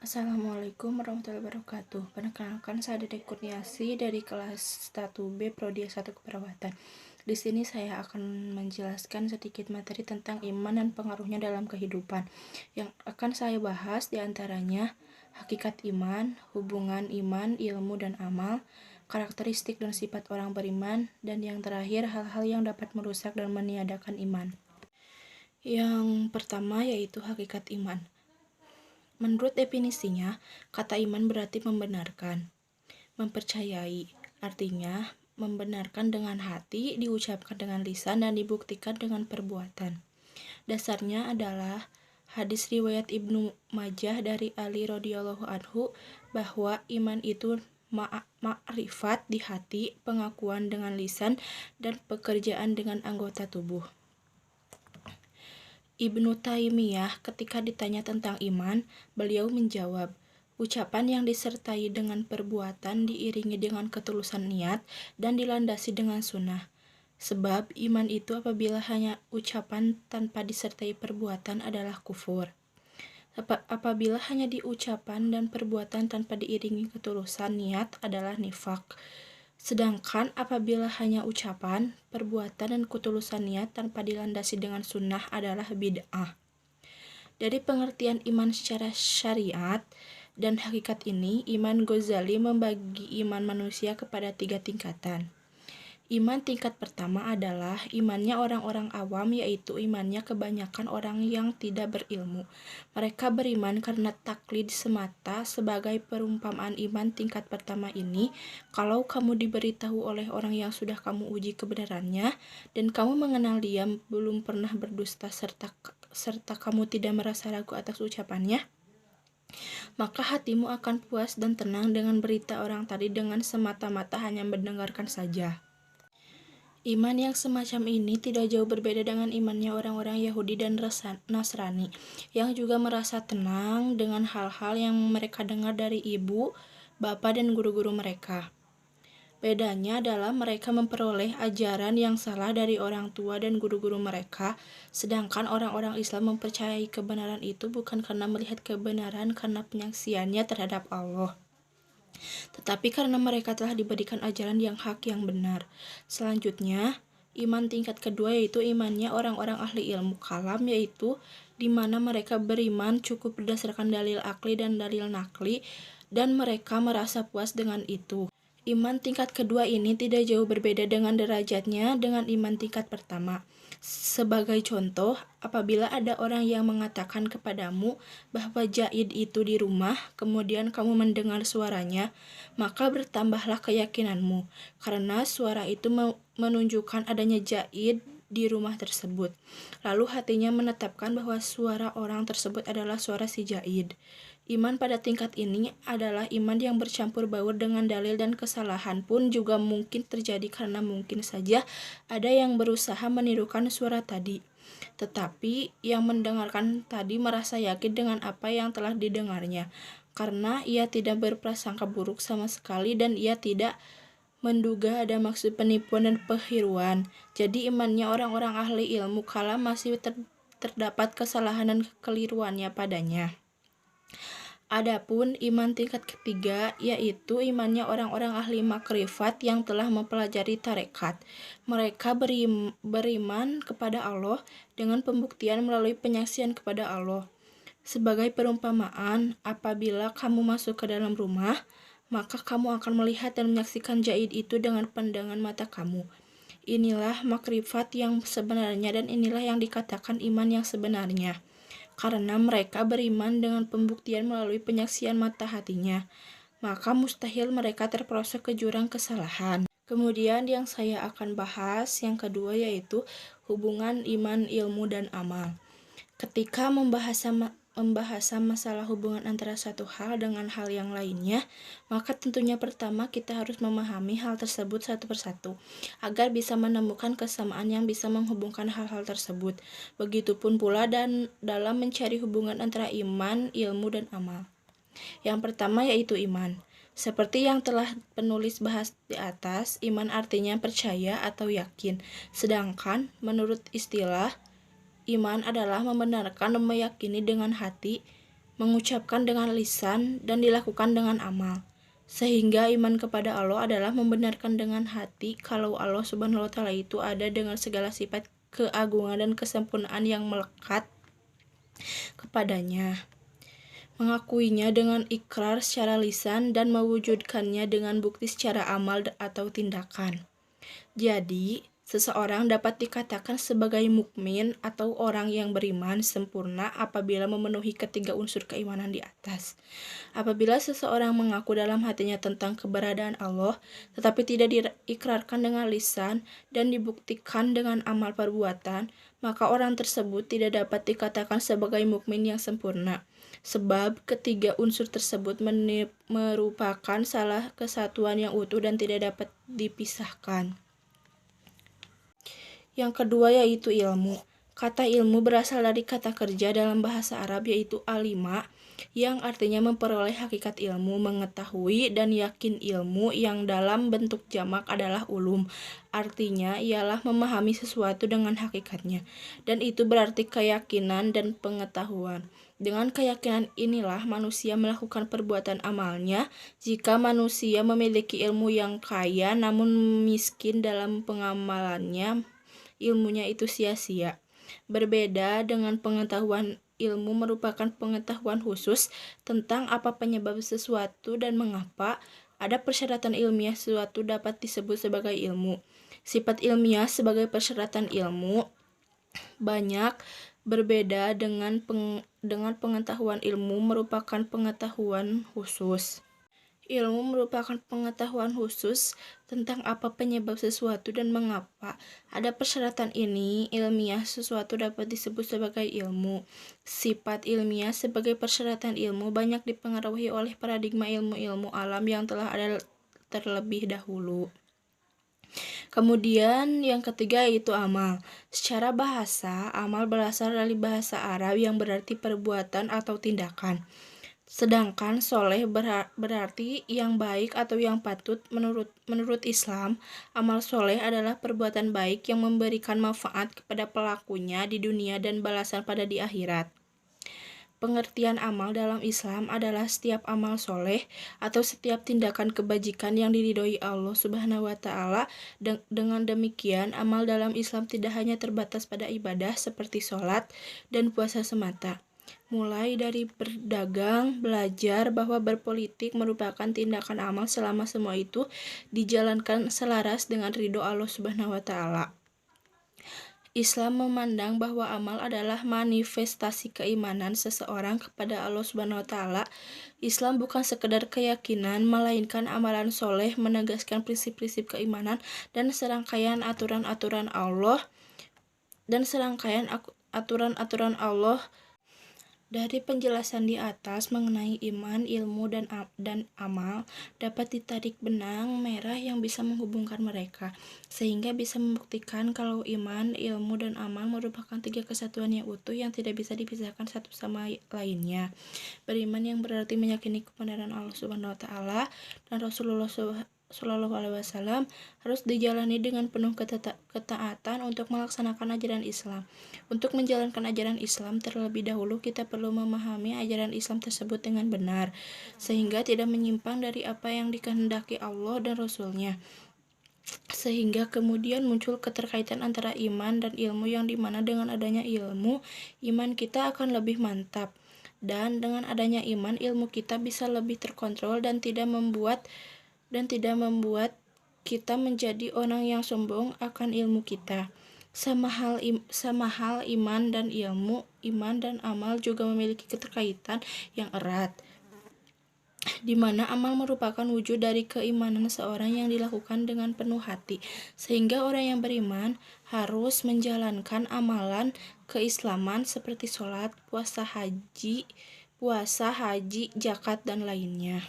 Assalamualaikum warahmatullahi wabarakatuh. Perkenalkan, saya Dedek Kurniasi dari kelas 1B Prodi S1 Keperawatan. Di sini saya akan menjelaskan sedikit materi tentang iman dan pengaruhnya dalam kehidupan. Yang akan saya bahas diantaranya hakikat iman, hubungan iman, ilmu dan amal, karakteristik dan sifat orang beriman, dan yang terakhir hal-hal yang dapat merusak dan meniadakan iman. Yang pertama yaitu hakikat iman. Menurut definisinya, kata iman berarti membenarkan, mempercayai. Artinya, membenarkan dengan hati, diucapkan dengan lisan, dan dibuktikan dengan perbuatan. Dasarnya adalah hadis riwayat Ibnu Majah dari Ali radhiyallahu anhu bahwa iman itu ma'rifat di hati, pengakuan dengan lisan, dan pekerjaan dengan anggota tubuh. Ibnu Taimiyah ketika ditanya tentang iman, beliau menjawab, ucapan yang disertai dengan perbuatan diiringi dengan ketulusan niat dan dilandasi dengan sunnah. Sebab iman itu apabila hanya ucapan tanpa disertai perbuatan adalah kufur. Apabila hanya diucapan dan perbuatan tanpa diiringi ketulusan niat adalah nifak. Sedangkan apabila hanya ucapan, perbuatan, dan ketulusan niat tanpa dilandasi dengan sunnah adalah bid'ah. Dari pengertian iman secara syariat dan hakikat ini, Imam Ghazali membagi iman manusia kepada 3 tingkatan. Iman tingkat pertama adalah imannya orang-orang awam, yaitu imannya kebanyakan orang yang tidak berilmu. Mereka beriman karena taklid semata. Sebagai perumpamaan iman tingkat pertama ini, kalau kamu diberitahu oleh orang yang sudah kamu uji kebenarannya, dan kamu mengenal dia, belum pernah berdusta, serta kamu tidak merasa ragu atas ucapannya, maka hatimu akan puas dan tenang dengan berita orang tadi dengan semata-mata hanya mendengarkan saja. Iman yang semacam ini tidak jauh berbeda dengan imannya orang-orang Yahudi dan Nasrani, yang juga merasa tenang dengan hal-hal yang mereka dengar dari ibu, bapak, dan guru-guru mereka. Bedanya adalah mereka memperoleh ajaran yang salah dari orang tua dan guru-guru mereka, sedangkan orang-orang Islam mempercayai kebenaran itu bukan karena melihat kebenaran karena penyaksiannya terhadap Allah, tetapi karena mereka telah diberikan ajaran yang hak yang benar. Selanjutnya, iman tingkat kedua yaitu imannya orang-orang ahli ilmu kalam, yaitu di mana mereka beriman cukup berdasarkan dalil akli dan dalil nakli, dan mereka merasa puas dengan itu. Iman tingkat kedua ini tidak jauh berbeda dengan derajatnya dengan iman tingkat pertama. Sebagai contoh, apabila ada orang yang mengatakan kepadamu bahwa Zaid itu di rumah, kemudian kamu mendengar suaranya, maka bertambahlah keyakinanmu, karena suara itu menunjukkan adanya Zaid di rumah tersebut. Lalu hatinya menetapkan bahwa suara orang tersebut adalah suara si Zaid. Iman pada tingkat ini adalah iman yang bercampur baur dengan dalil, dan kesalahan pun juga mungkin terjadi karena mungkin saja ada yang berusaha menirukan suara tadi. Tetapi yang mendengarkan tadi merasa yakin dengan apa yang telah didengarnya, karena ia tidak berprasangka buruk sama sekali dan ia tidak menduga ada maksud penipuan dan penghiruan. Jadi imannya orang-orang ahli ilmu kalam masih terdapat kesalahan dan kekeliruannya padanya. Adapun iman tingkat ketiga yaitu imannya orang-orang ahli makrifat yang telah mempelajari tarekat. Mereka beriman kepada Allah dengan pembuktian melalui penyaksian kepada Allah. Sebagai perumpamaan, apabila kamu masuk ke dalam rumah, maka kamu akan melihat dan menyaksikan Zaid itu dengan pandangan mata kamu. Inilah makrifat yang sebenarnya, dan inilah yang dikatakan iman yang sebenarnya. Karena mereka beriman dengan pembuktian melalui penyaksian mata hatinya, maka mustahil mereka terperosok ke jurang kesalahan. Kemudian yang saya akan bahas yang kedua yaitu hubungan iman, ilmu, dan amal. Ketika membahas masalah hubungan antara satu hal dengan hal yang lainnya, maka tentunya pertama kita harus memahami hal tersebut satu persatu, agar bisa menemukan kesamaan yang bisa menghubungkan hal-hal tersebut. Begitupun pula dalam mencari hubungan antara iman, ilmu, dan amal. Yang pertama yaitu iman. Seperti yang telah penulis bahas di atas, iman artinya percaya atau yakin. Sedangkan menurut istilah, iman adalah membenarkan dan meyakini dengan hati, mengucapkan dengan lisan, dan dilakukan dengan amal. Sehingga iman kepada Allah adalah membenarkan dengan hati kalau Allah Subhanahu wa Ta'ala itu ada dengan segala sifat keagungan dan kesempurnaan yang melekat kepadanya, mengakuinya dengan ikrar secara lisan dan mewujudkannya dengan bukti secara amal atau tindakan. Jadi, seseorang dapat dikatakan sebagai mukmin atau orang yang beriman sempurna apabila memenuhi ketiga unsur keimanan di atas. Apabila seseorang mengaku dalam hatinya tentang keberadaan Allah, tetapi tidak diikrarkan dengan lisan dan dibuktikan dengan amal perbuatan, maka orang tersebut tidak dapat dikatakan sebagai mukmin yang sempurna. Sebab ketiga unsur tersebut merupakan salah kesatuan yang utuh dan tidak dapat dipisahkan. Yang kedua yaitu ilmu. Kata ilmu berasal dari kata kerja dalam bahasa Arab yaitu alima, yang artinya memperoleh hakikat ilmu, mengetahui dan yakin ilmu, yang dalam bentuk jamak adalah ulum. Artinya ialah memahami sesuatu dengan hakikatnya, dan itu berarti keyakinan dan pengetahuan. Dengan keyakinan inilah manusia melakukan perbuatan amalnya. Jika manusia memiliki ilmu yang kaya namun miskin dalam pengamalannya, ilmunya itu sia-sia. Berbeda dengan pengetahuan, ilmu merupakan pengetahuan khusus tentang apa penyebab sesuatu dan mengapa. Ada persyaratan ilmiah sesuatu dapat disebut sebagai ilmu. Sifat ilmiah sebagai persyaratan ilmu banyak berbeda dengan pengetahuan. Ilmu merupakan pengetahuan khusus. Ilmu merupakan pengetahuan khusus tentang apa penyebab sesuatu dan mengapa. Ada persyaratan ini, ilmiah sesuatu dapat disebut sebagai ilmu. Sifat ilmiah sebagai persyaratan ilmu banyak dipengaruhi oleh paradigma ilmu-ilmu alam yang telah ada terlebih dahulu. Kemudian yang ketiga yaitu amal. Secara bahasa, amal berasal dari bahasa Arab yang berarti perbuatan atau tindakan. Sedangkan soleh berarti yang baik atau yang patut. Menurut Islam, amal soleh adalah perbuatan baik yang memberikan manfaat kepada pelakunya di dunia dan balasan pada di akhirat. Pengertian amal dalam Islam adalah setiap amal soleh atau setiap tindakan kebajikan yang diridhoi Allah Subhanahu wa Ta'ala. Dengan demikian, amal dalam Islam tidak hanya terbatas pada ibadah seperti sholat dan puasa semata. Mulai dari berdagang, belajar bahwa berpolitik merupakan tindakan amal selama semua itu dijalankan selaras dengan ridho Allah Subhanahu wa Ta'ala. Islam memandang bahwa amal adalah manifestasi keimanan seseorang kepada Allah Subhanahu wa Ta'ala. Islam bukan sekedar keyakinan, melainkan amalan soleh menegaskan prinsip-prinsip keimanan dan serangkaian aturan-aturan Allah Dari penjelasan di atas mengenai iman, ilmu, dan amal, dapat ditarik benang merah yang bisa menghubungkan mereka, sehingga bisa membuktikan kalau iman, ilmu, dan amal merupakan tiga kesatuan yang utuh yang tidak bisa dipisahkan satu sama lainnya. Beriman yang berarti meyakini kebenaran Allah Subhanahu wa Ta'ala dan Rasulullah Shallallahu Alaihi Wasallam harus dijalani dengan penuh ketaatan untuk melaksanakan ajaran Islam. Untuk menjalankan ajaran Islam terlebih dahulu kita perlu memahami ajaran Islam tersebut dengan benar, sehingga tidak menyimpang dari apa yang dikehendaki Allah dan Rasul-Nya. Sehingga kemudian muncul keterkaitan antara iman dan ilmu, yang dimana dengan adanya ilmu, iman kita akan lebih mantap. Dan dengan adanya iman, ilmu kita bisa lebih terkontrol dan tidak membuat kita menjadi orang yang sombong akan ilmu kita. Sama hal iman dan ilmu, iman dan amal juga memiliki keterkaitan yang erat, di mana amal merupakan wujud dari keimanan seorang yang dilakukan dengan penuh hati, sehingga orang yang beriman harus menjalankan amalan keislaman seperti sholat, puasa, haji, zakat, dan lainnya.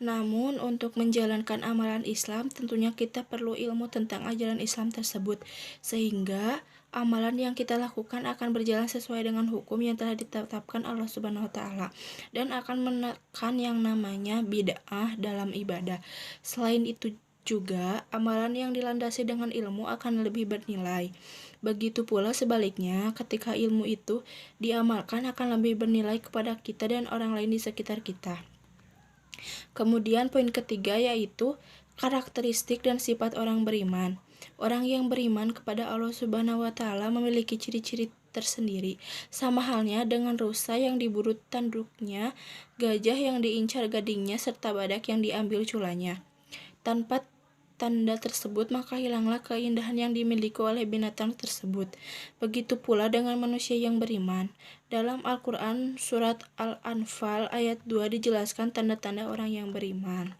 Namun, untuk menjalankan amalan Islam, tentunya kita perlu ilmu tentang ajaran Islam tersebut, sehingga amalan yang kita lakukan akan berjalan sesuai dengan hukum yang telah ditetapkan Allah Subhanahu wa Ta'ala, dan akan menekan yang namanya bid'ah dalam ibadah. Selain itu juga, amalan yang dilandasi dengan ilmu akan lebih bernilai. Begitu pula sebaliknya, ketika ilmu itu diamalkan akan lebih bernilai kepada kita dan orang lain di sekitar kita. Kemudian poin ketiga yaitu karakteristik dan sifat orang beriman. Orang yang beriman kepada Allah Subhanahu wa taala memiliki ciri-ciri tersendiri. Sama halnya dengan rusa yang diburu tanduknya, gajah yang diincar gadingnya, serta badak yang diambil culanya. Tanpa tanda tersebut, maka hilanglah keindahan yang dimiliki oleh binatang tersebut. Begitu pula dengan manusia yang beriman. Dalam Al-Quran, surat Al-Anfal ayat 2 dijelaskan tanda-tanda orang yang beriman,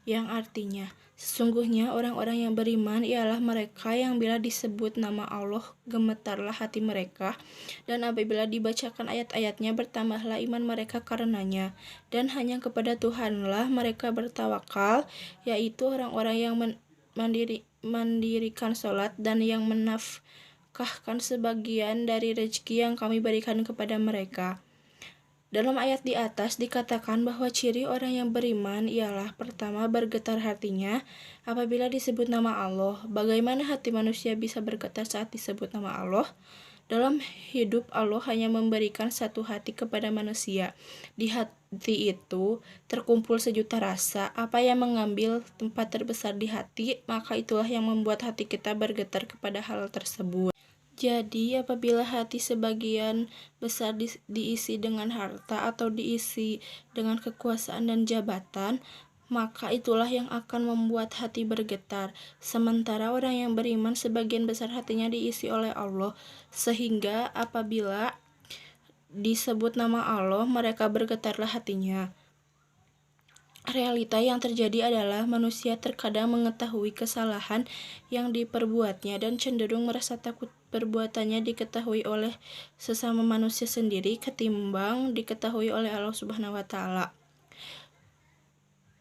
yang artinya, sesungguhnya orang-orang yang beriman ialah mereka yang bila disebut nama Allah, gemetarlah hati mereka, dan apabila dibacakan ayat-ayatnya, bertambahlah iman mereka karenanya, dan hanya kepada Tuhanlah mereka bertawakal, yaitu orang-orang yang mendirikan sholat dan yang menafkahkan sebagian dari rezeki yang kami berikan kepada mereka. Dalam ayat di atas dikatakan bahwa ciri orang yang beriman ialah pertama, bergetar hatinya apabila disebut nama Allah. Bagaimana hati manusia bisa bergetar saat disebut nama Allah? Dalam hidup Allah hanya memberikan satu hati kepada manusia. Di hati itu terkumpul sejuta rasa. Apa yang mengambil tempat terbesar di hati, maka itulah yang membuat hati kita bergetar kepada hal tersebut. Jadi, apabila hati sebagian besar diisi dengan harta atau diisi dengan kekuasaan dan jabatan, maka itulah yang akan membuat hati bergetar. Sementara orang yang beriman sebagian besar hatinya diisi oleh Allah, sehingga apabila disebut nama Allah, mereka bergetarlah hatinya. Realita yang terjadi adalah manusia terkadang mengetahui kesalahan yang diperbuatnya dan cenderung merasa takut perbuatannya diketahui oleh sesama manusia sendiri ketimbang diketahui oleh Allah Subhanahu wa taala.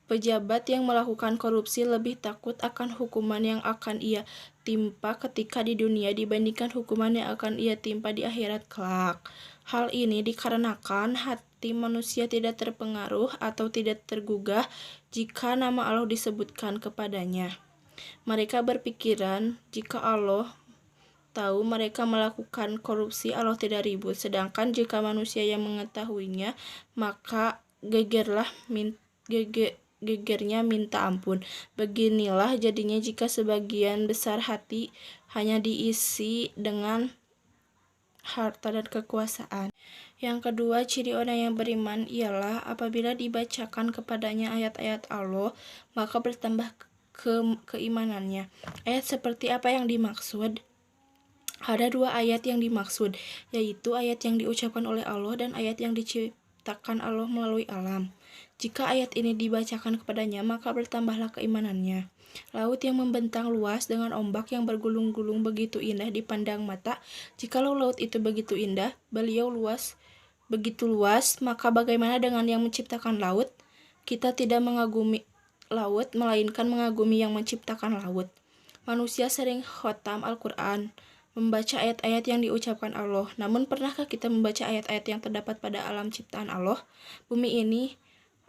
Pejabat yang melakukan korupsi lebih takut akan hukuman yang akan ia timpa ketika di dunia dibandingkan hukuman yang akan ia timpa di akhirat kelak. Hal ini dikarenakan hati manusia tidak terpengaruh atau tidak tergugah jika nama Allah disebutkan kepadanya. Mereka berpikiran jika Allah tahu mereka melakukan korupsi, Allah tidak ribut. Sedangkan jika manusia yang mengetahuinya, maka gegernya minta ampun. Beginilah jadinya jika sebagian besar hati hanya diisi dengan harta dan kekuasaan. Yang kedua, ciri orang yang beriman ialah apabila dibacakan kepadanya ayat-ayat Allah, maka bertambah keimanannya. Ayat seperti apa yang dimaksud? Ada dua ayat yang dimaksud, yaitu ayat yang diucapkan oleh Allah dan ayat yang diciptakan Allah melalui alam. Jika ayat ini dibacakan kepadanya, maka bertambahlah keimanannya. Laut yang membentang luas dengan ombak yang bergulung-gulung begitu indah dipandang mata. Jikalau laut itu begitu indah, beliau begitu luas, maka bagaimana dengan yang menciptakan laut? Kita tidak mengagumi laut, melainkan mengagumi yang menciptakan laut. Manusia sering khotam Al-Quran, membaca ayat-ayat yang diucapkan Allah. Namun pernahkah kita membaca ayat-ayat yang terdapat pada alam ciptaan Allah? Bumi ini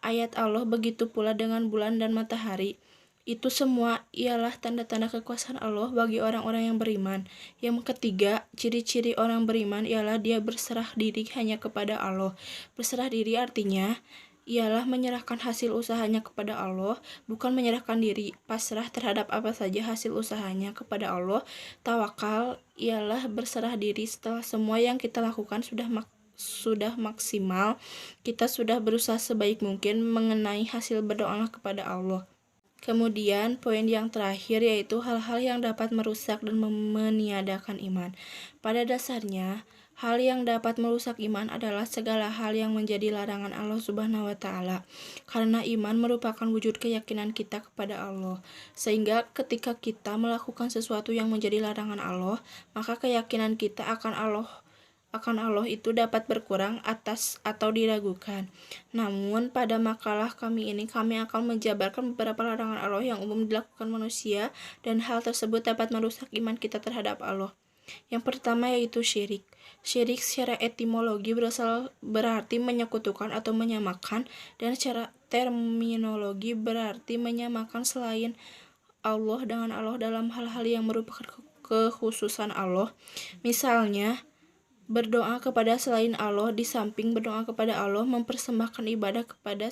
ayat Allah, begitu pula dengan bulan dan matahari. Itu semua ialah tanda-tanda kekuasaan Allah bagi orang-orang yang beriman. Yang ketiga, ciri-ciri orang beriman ialah dia berserah diri hanya kepada Allah. Berserah diri artinya ialah menyerahkan hasil usahanya kepada Allah, bukan menyerahkan diri pasrah terhadap apa saja hasil usahanya kepada Allah. Tawakal ialah berserah diri setelah semua yang kita lakukan sudah maksimal, kita sudah berusaha sebaik mungkin mengenai hasil, berdoalah kepada Allah. Kemudian poin yang terakhir yaitu hal-hal yang dapat merusak dan meniadakan iman. Pada dasarnya, hal yang dapat merusak iman adalah segala hal yang menjadi larangan Allah Subhanahu wa taala. Karena iman merupakan wujud keyakinan kita kepada Allah. Sehingga ketika kita melakukan sesuatu yang menjadi larangan Allah, maka keyakinan kita akan Allah itu dapat berkurang atas atau diragukan. Namun pada makalah kami ini kami akan menjabarkan beberapa larangan Allah yang umum dilakukan manusia dan hal tersebut dapat merusak iman kita terhadap Allah. Yang pertama yaitu syirik. Syirik secara etimologi berarti menyekutukan atau menyamakan, dan secara terminologi berarti menyamakan selain Allah dengan Allah dalam hal-hal yang merupakan kekhususan Allah. Misalnya, berdoa kepada selain Allah. Di samping berdoa kepada Allah, mempersembahkan ibadah kepada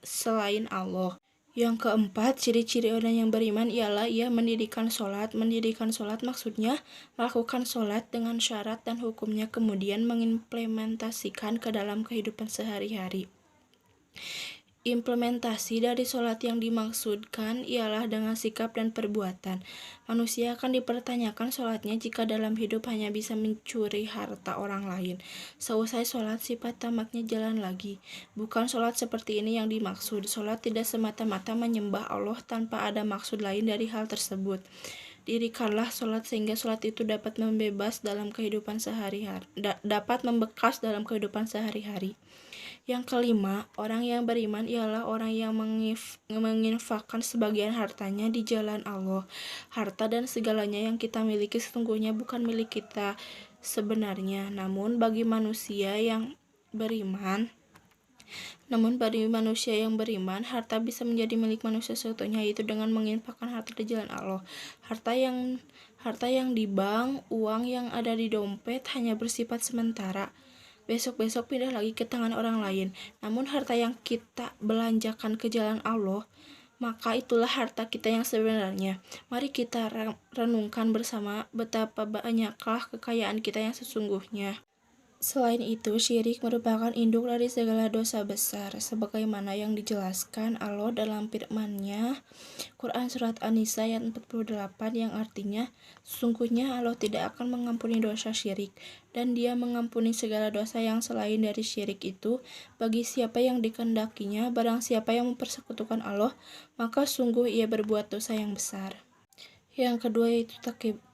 selain Allah. Yang keempat, ciri-ciri orang yang beriman ialah ia mendirikan sholat. Mendirikan sholat maksudnya melakukan sholat dengan syarat dan hukumnya, kemudian mengimplementasikan ke dalam kehidupan sehari-hari. Implementasi dari sholat yang dimaksudkan ialah dengan sikap dan perbuatan. Manusia akan dipertanyakan sholatnya jika dalam hidup hanya bisa mencuri harta orang lain. Seusai sholat, sifat tamaknya jalan lagi. Bukan sholat seperti ini yang dimaksud. Sholat tidak semata-mata menyembah Allah tanpa ada maksud lain dari hal tersebut. Dirikanlah sholat sehingga sholat itu dapat membekas dalam kehidupan sehari-hari. Yang kelima, orang yang beriman ialah orang yang menginfakkan sebagian hartanya di jalan Allah. Harta dan segalanya yang kita miliki sesungguhnya bukan milik kita sebenarnya, namun bagi manusia yang beriman, harta bisa menjadi milik manusia seutuhnya, yaitu dengan menginfakkan harta di jalan Allah. Harta yang di bank, uang yang ada di dompet hanya bersifat sementara. Besok-besok pindah lagi ke tangan orang lain. Namun harta yang kita belanjakan ke jalan Allah, maka itulah harta kita yang sebenarnya. Mari kita renungkan bersama betapa banyaklah kekayaan kita yang sesungguhnya. Selain itu, syirik merupakan induk dari segala dosa besar, sebagaimana yang dijelaskan Allah dalam firman-Nya, Quran Surat An-Nisa ayat 48, yang artinya, sesungguhnya Allah tidak akan mengampuni dosa syirik, dan Dia mengampuni segala dosa yang selain dari syirik itu, bagi siapa yang dikehendakinya. Barang siapa yang mempersekutukan Allah, maka sungguh ia berbuat dosa yang besar. Yang kedua yaitu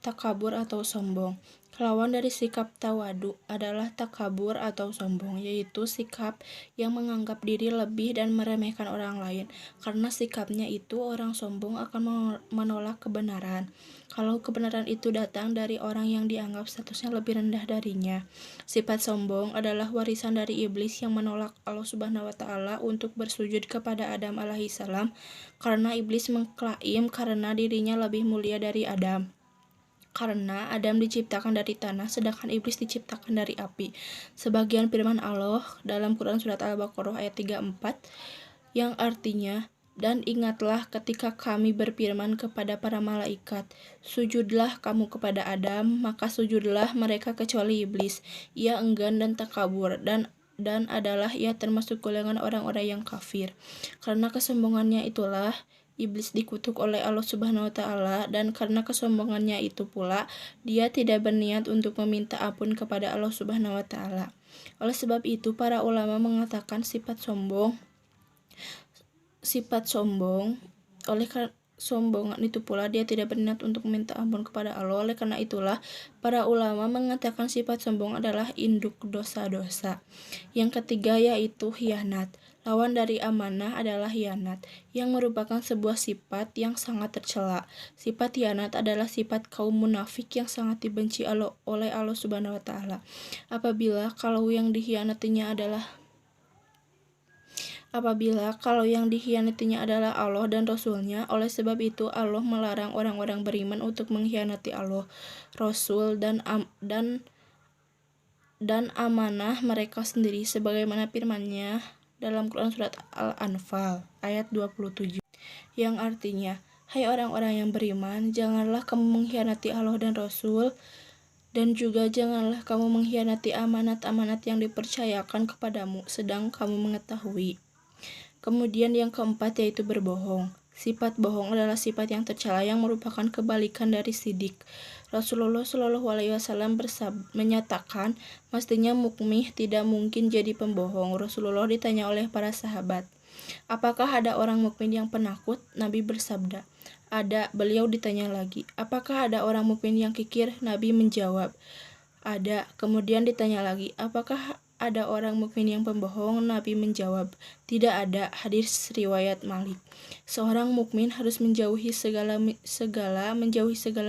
takabur atau sombong. Lawan dari sikap tawadu adalah takabur atau sombong, yaitu sikap yang menganggap diri lebih dan meremehkan orang lain. Karena sikapnya itu, orang sombong akan menolak kebenaran. Kalau kebenaran itu datang dari orang yang dianggap statusnya lebih rendah darinya. Sifat sombong adalah warisan dari iblis yang menolak Allah Subhanahu wa Ta'ala untuk bersujud kepada Adam alaihissalam, karena iblis mengklaim karena dirinya lebih mulia dari Adam. Karena Adam diciptakan dari tanah, sedangkan iblis diciptakan dari api. Sebagian firman Allah dalam Quran Surat Al-Baqarah ayat 34, yang artinya, dan ingatlah ketika kami berfirman kepada para malaikat, sujudlah kamu kepada Adam, maka sujudlah mereka kecuali iblis. Ia enggan dan takabur, dan adalah ia termasuk golongan orang-orang yang kafir. Karena kesombongannya itulah iblis dikutuk oleh Allah Subhanahu wa Ta'ala, dan karena kesombongannya itu pula dia tidak berniat untuk meminta ampun kepada Allah Subhanahu wa Ta'ala. Oleh sebab itu, para ulama mengatakan sifat sombong oleh kesombongan itu pula dia tidak berniat untuk meminta ampun kepada Allah. Oleh karena itulah para ulama mengatakan sifat sombong adalah induk dosa-dosa. Yang ketiga yaitu khianat. Lawan dari amanah adalah khianat, yang merupakan sebuah sifat yang sangat tercela. Sifat khianat adalah sifat kaum munafik yang sangat dibenci oleh Allah Subhanahu wa Ta'ala. Apabila kalau yang dikhianatinya adalah Allah dan Rasul-Nya. Oleh sebab itu Allah melarang orang-orang beriman untuk mengkhianati Allah, Rasul, dan amanah mereka sendiri, sebagaimana firman-Nya dalam Quran Surat Al-Anfal ayat 27, yang artinya, hai orang-orang yang beriman, janganlah kamu mengkhianati Allah dan Rasul, dan juga janganlah kamu mengkhianati amanat-amanat yang dipercayakan kepadamu, sedang kamu mengetahui. Kemudian yang keempat yaitu berbohong. Sifat bohong adalah sifat yang tercela yang merupakan kebalikan dari sidik. Rasulullah Shallallahu Alaihi Wasallam menyatakan, mestinya mukmin tidak mungkin jadi pembohong. Rasulullah ditanya oleh para sahabat, apakah ada orang mukmin yang penakut? Nabi bersabda, ada. Beliau ditanya lagi, apakah ada orang mukmin yang kikir? Nabi menjawab, ada. Kemudian ditanya lagi, apakah ada orang mukmin yang pembohong? Nabi menjawab, tidak ada. Hadis riwayat Malik. Seorang mukmin harus menjauhi segala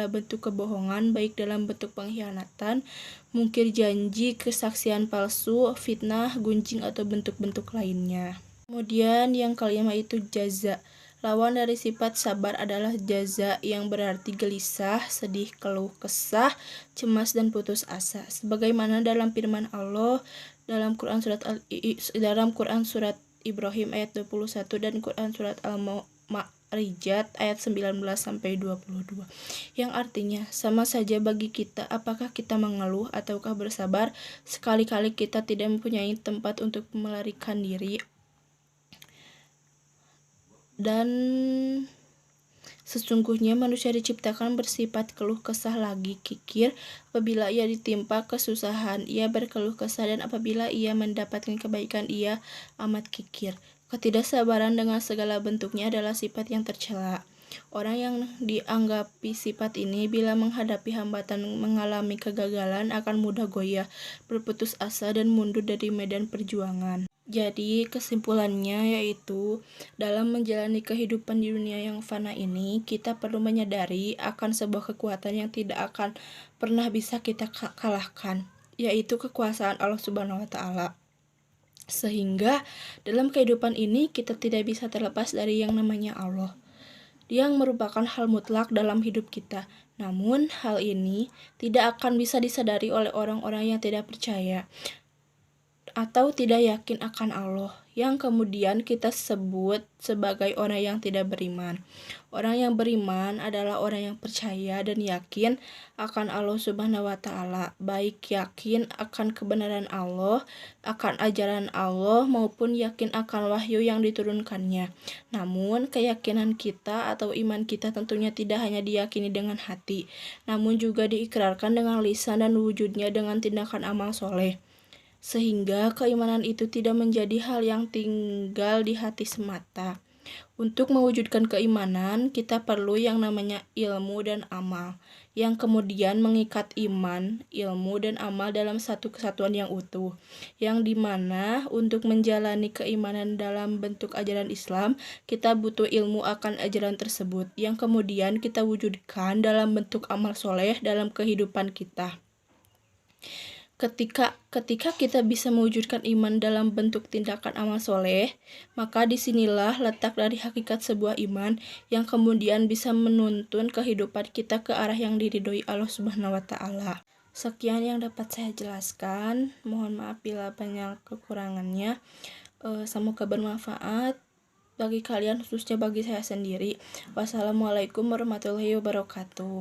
bentuk kebohongan, baik dalam bentuk pengkhianatan, mungkir janji, kesaksian palsu, fitnah, gunjing, atau bentuk-bentuk lainnya. Kemudian yang kelima itu jaza. Lawan dari sifat sabar adalah jaza, yang berarti gelisah, sedih, keluh kesah, cemas, dan putus asa. Sebagaimana dalam firman Allah dalam Quran surat Ibrahim ayat 21 dan Quran surat Al-Ma'rijat ayat 19-22, yang artinya sama saja bagi kita apakah kita mengeluh ataukah bersabar. Sekali-kali kita tidak mempunyai tempat untuk melarikan diri, dan sesungguhnya manusia diciptakan bersifat keluh kesah lagi kikir. Apabila ia ditimpa kesusahan, ia berkeluh kesah, dan apabila ia mendapatkan kebaikan, ia amat kikir. Ketidaksabaran dengan segala bentuknya adalah sifat yang tercela. Orang yang dianggapi sifat ini bila menghadapi hambatan, mengalami kegagalan, akan mudah goyah, berputus asa, dan mundur dari medan perjuangan. Jadi kesimpulannya yaitu dalam menjalani kehidupan di dunia yang fana ini, kita perlu menyadari akan sebuah kekuatan yang tidak akan pernah bisa kita kalahkan, yaitu kekuasaan Allah Subhanahu wa Ta'ala. Sehingga dalam kehidupan ini kita tidak bisa terlepas dari yang namanya Allah, yang merupakan hal mutlak dalam hidup kita. Namun hal ini tidak akan bisa disadari oleh orang-orang yang tidak percaya atau tidak yakin akan Allah, yang kemudian kita sebut sebagai orang yang tidak beriman. Orang yang beriman adalah orang yang percaya dan yakin akan Allah Subhanahu wa Ta'ala, baik yakin akan kebenaran Allah, akan ajaran Allah, maupun yakin akan wahyu yang diturunkannya. Namun keyakinan kita atau iman kita tentunya tidak hanya diyakini dengan hati, namun juga diikrarkan dengan lisan dan wujudnya dengan tindakan amal soleh, sehingga keimanan itu tidak menjadi hal yang tinggal di hati semata. Untuk mewujudkan keimanan, kita perlu yang namanya ilmu dan amal, yang kemudian mengikat iman, ilmu, dan amal dalam satu kesatuan yang utuh, yang dimana untuk menjalani keimanan dalam bentuk ajaran Islam, kita butuh ilmu akan ajaran tersebut, yang kemudian kita wujudkan dalam bentuk amal soleh dalam kehidupan kita. Ketika kita bisa mewujudkan iman dalam bentuk tindakan amal soleh, maka disinilah letak dari hakikat sebuah iman yang kemudian bisa menuntun kehidupan kita ke arah yang diridhoi Allah Subhanahu wa Ta'ala. Sekian yang dapat saya jelaskan. Mohon maaf bila banyak kekurangannya. Semoga bermanfaat bagi kalian, khususnya bagi saya sendiri. Wassalamualaikum warahmatullahi wabarakatuh.